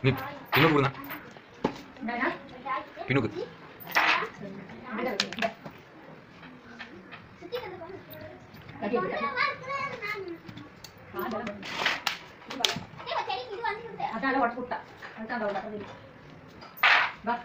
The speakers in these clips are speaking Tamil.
Ini pinuk pernah? Pinuk. ada waktu putar, ada waktu ini. Bak.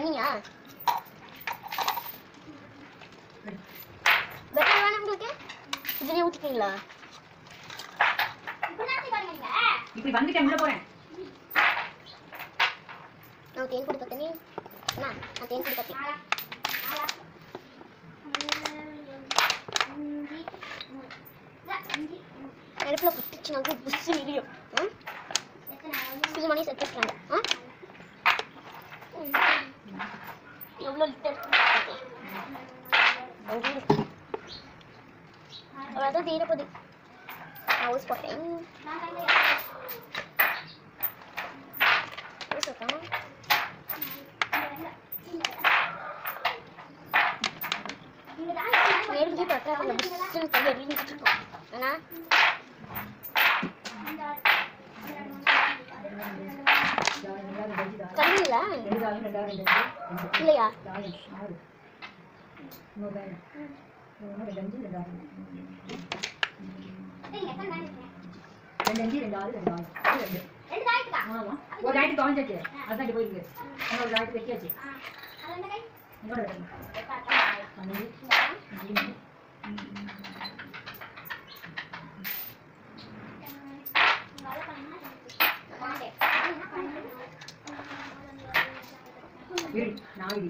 தண்ணியா பெட்டர் வேணும் உங்களுக்கு இதுலயே ஊத்திட்டீங்களா இப்படி வந்துட்டேன் உள்ள போறேன் நான் தேன் குடி பத்தனே நான் தேன் குடி பத்தேன் நெருப்புல குட்டிச்சுனாங்க புஷ் எரியும் மணி செட் வச்சுட்டாங்க எவ்வளோ லிட்டர் அவ்வளோதான் தீரப்போகுது நான் ஊஸ் போட்டேன் ஊஸ் வைக்காம நெருங்கி பார்த்தா கொஞ்சம் புஷ்ஷுன்னு தள்ளி எரிஞ்சிட்டு இருக்கோம் ஏன்னா கண்ணில்ல இல்லையா ஒரு லைட்டு கவனிச்சாச்சு அதான் போயிருக்கு இன்னொரு லைட்டு வெட்டியாச்சு நாலு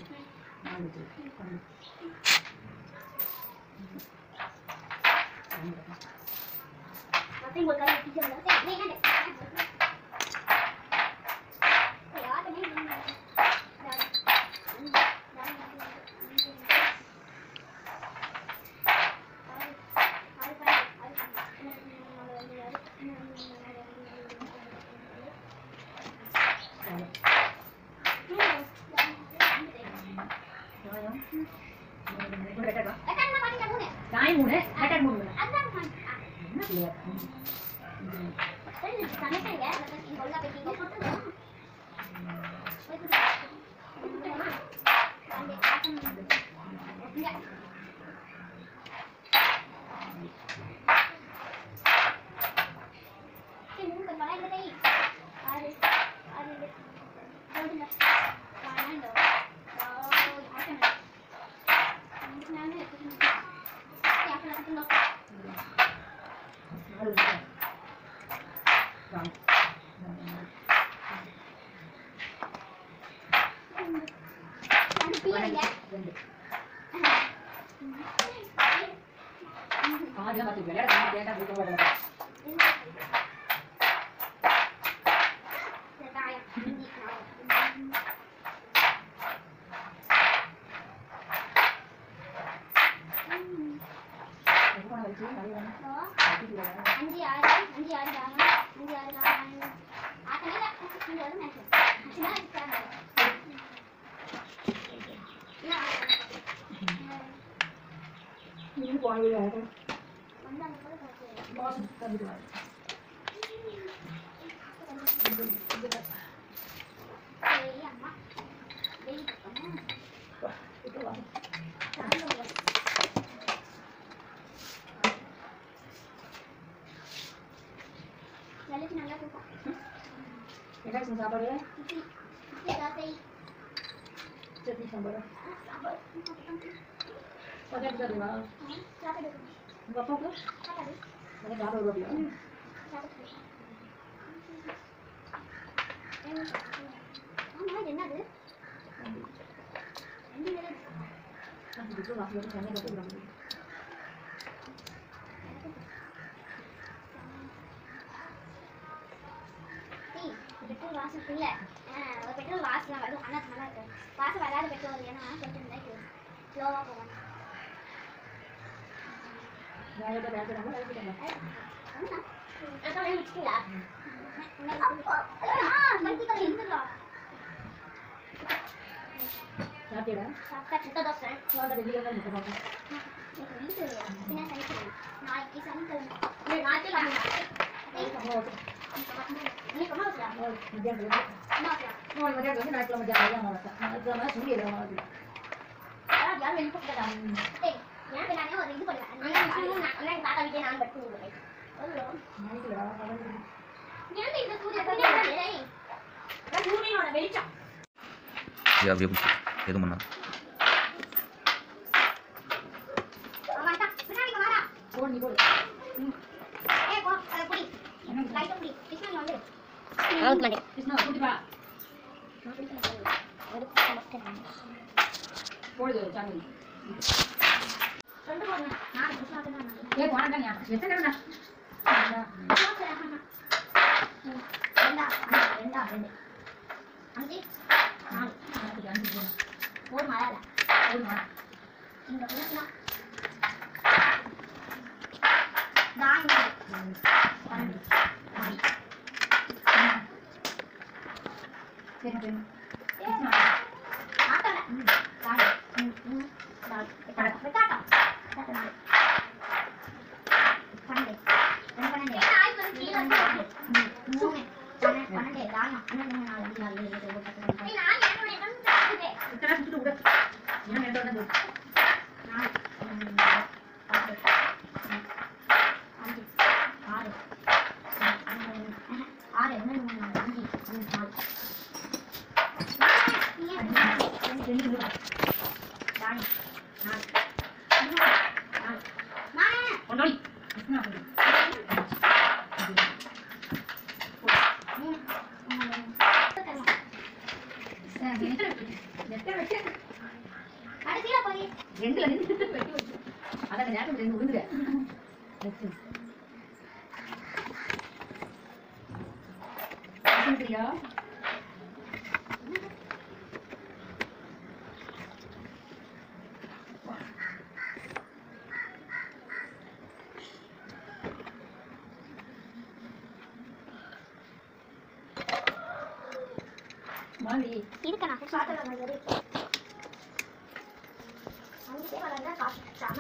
சாப்பாடு சட்னி சாம்பார் பக்கத்து தருவா உங்கள் அப்பாவுக்கு எனக்கு சாப்பிட வருவாப்பியா என்னது பெட்ரோல் வாசம் இல்லை ஒரு பெட்ரோல் வாசலாம் வரும் ஆனால் நல்லா இருக்கு வாசம் வராத பெட்ரோல் ஏன்னா கொஞ்சம் இருந்தால் ஸ்லோவாக போவாங்க வச்சுக்கீங்களா சாப்பிட்டா முட்டை தோசை நாளைக்கு சனிக்கிழமை Ya, எது பண்ணாலும் வாடா பின்னாடி வாடா போடு நீ போடு ஏய் போ அத புடி லைட் புடி கிருஷ்ணா நீ வந்து அவுட் பண்ணு கிருஷ்ணா கூட்டி வா போடு சாமி ரெண்டு போடுங்க நான் கிருஷ்ணா தான் ஏய் போடா நீ எத்தனை நேரம்டா ரெண்டா ரெண்டு அஞ்சு நாலு அஞ்சு போடு போடு மழை போடுமா இங்க கிருஷ்ணா நான் பன்னெண்டு சரி சரி ஆட்டோல காடு நாலு வெட்டாட்டம் நாலு பன்னெண்டு பன்னெண்டு ஆயிரத்தி வந்து கீழே வந்து மூணு பன்னெண்டு தாயம் பன்னெண்டு நாலு அஞ்சு நாலு ஏழு எட்டு ஒன்பது பத்து நான் இத்தனை சுட்டு விடு ஏன் நேரத்தோட வந்து நாலு பத்து அஞ்சு ஆறு ஆறு ஒன்று மூணு நாலு அஞ்சு நாலு ரெண்டு விடு தாயம் நாலு நாலு நாலு ஒன்றோடி கிருஷ்ணா போடு கடைசியில போய் ரெண்டுல நின்று வெட்டி வச்சு அதான் நேரத்தில் ரெண்டு விழுந்துரு சரியா வாண்டி இதுக்கு நான் சாப்பிட மாதிரி அஞ்சு பேர் வளர்ந்தா காசு சாம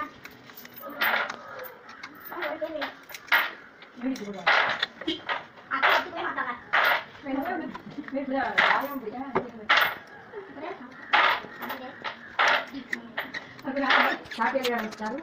அவங்க ஒரு பேர் வீட்டுக்கு போடுவா அக்கா எடுத்து போய் மாட்டாங்க வீட்டுல ஆயம் பிடிக்கா சாப்பிட்டு ஆரம்பிச்சாரு